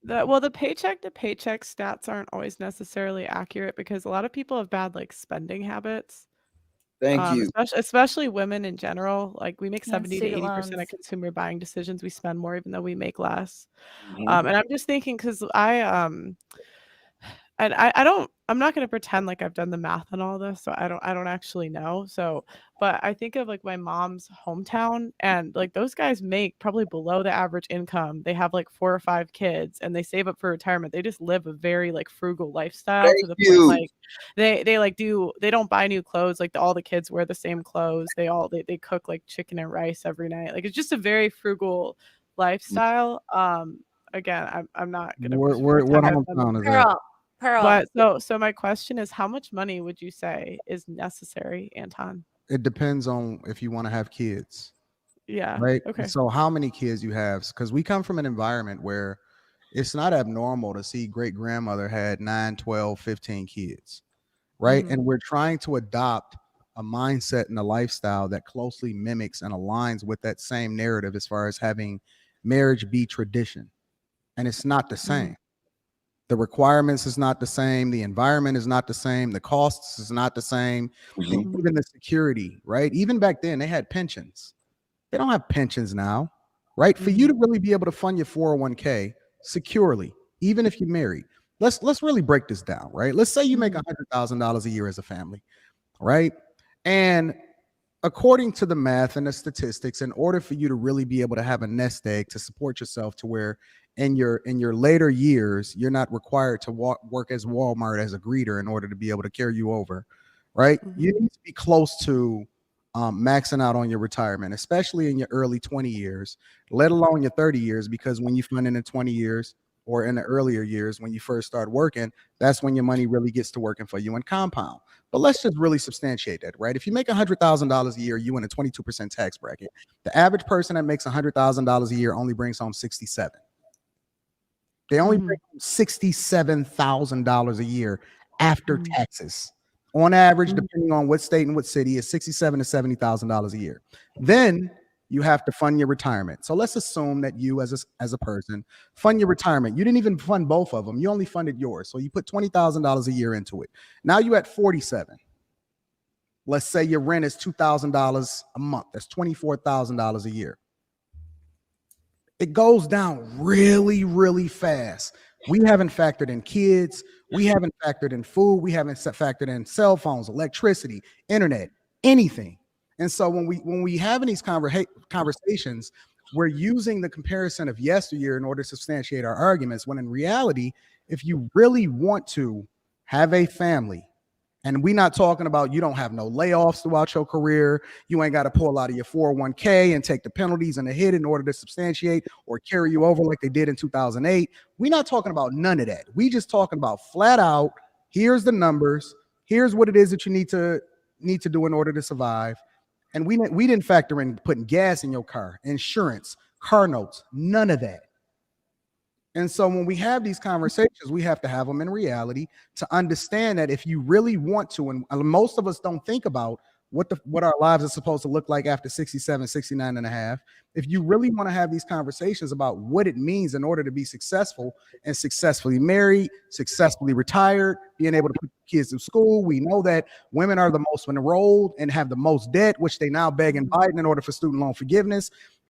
The paycheck to paycheck stats aren't always necessarily accurate because a lot of people have bad like spending habits. Thank you. Especially women in general. Like we make Yeah, 70 to student 80% of loans. consumer buying decisions. We spend more even though we make less. Mhm. And I'm just thinking because and I'm not gonna pretend like I've done the math on all this, so I don't actually know. So, but I think of like my mom's hometown and like those guys make probably below the average income. They have like 4 or 5 kids and they save up for retirement. They just live a very like frugal lifestyle Thank to the point you. like they don't buy new clothes, like all the kids wear the same clothes. They cook like chicken and rice every night. Like it's just a very frugal lifestyle. Again, I'm not gonna What pretend I've done hometown is that? Pearl. but so my question is, how much money would you say is necessary, Anton? It depends on if you want to have kids, Yeah. right? Okay. So how many kids you have? Because we come from an environment where it's not abnormal to see great grandmother had 9, 12, 15 kids, right? Mhm. And we're trying to adopt a mindset and a lifestyle that closely mimics and aligns with that same narrative as far as having marriage be tradition. And it's not the Mhm. same. The requirements is not the same. The environment is not the same. The costs is not the same. And Mhm. Mhm. even the security, right? Even back then, they had pensions. They don't have pensions now, right? For you Mhm. to really be able to fund your 401k securely, even if you're married, let's really break this down, right? Let's say you make Mhm. $100,000 a year as a family, right? And according to the math and the statistics, in order for you to really be able to have a nest egg to support yourself to where in your later years you're not required to work as Walmart as a greeter in order to be able to carry you over, right? You Mhm. need to be close to maxing out on your retirement, especially in your early 20 years, let alone your 30 years, because when you fund in the 20 years or in the earlier years when you first start working, that's when your money really gets to working for you and compound. But let's just really substantiate that, right? If you make $100,000 a year, you in a 22% tax bracket. The average person that makes $100,000 a year only brings home 67. They only bring Mhm. home $67,000 a year after Mhm. taxes. On average, Mhm. depending on what state and what city, is $67 to $70,000 a year. Then you have to fund your retirement. So let's assume that you, as a person, fund your retirement. You didn't even fund both of them. You only funded yours. So you put $20,000 a year into it. Now you at 47. Let's say your rent is $2,000 a month. That's $24,000 a year. It goes down really, really fast. We haven't factored in kids. We haven't factored in food. We haven't factored in cell phones, electricity, internet, anything. And so when we having these conversations, we're using the comparison of yesteryear in order to substantiate our arguments. When in reality, if you really want to have a family, and we're not talking about you don't have no layoffs throughout your career. You ain't got to pull out of your 401k and take the penalties and the hit in order to substantiate or carry you over like they did in 2008. We're not talking about none of that. We just talking about flat out, here's the numbers, here's what it is that you need to do in order to survive. And we didn't factor in putting gas in your car, insurance, car notes, none of that. And so when we have these conversations, we have to have them in reality to understand that if you really want to, and most of us don't think about what our lives are supposed to look like after 67, 69 and a half. If you really want to have these conversations about what it means in order to be successful and successfully married, successfully retired, being able to put kids in school, we know that women are the most enrolled and have the most debt, which they now beg and Mhm. Biden in order for student loan forgiveness.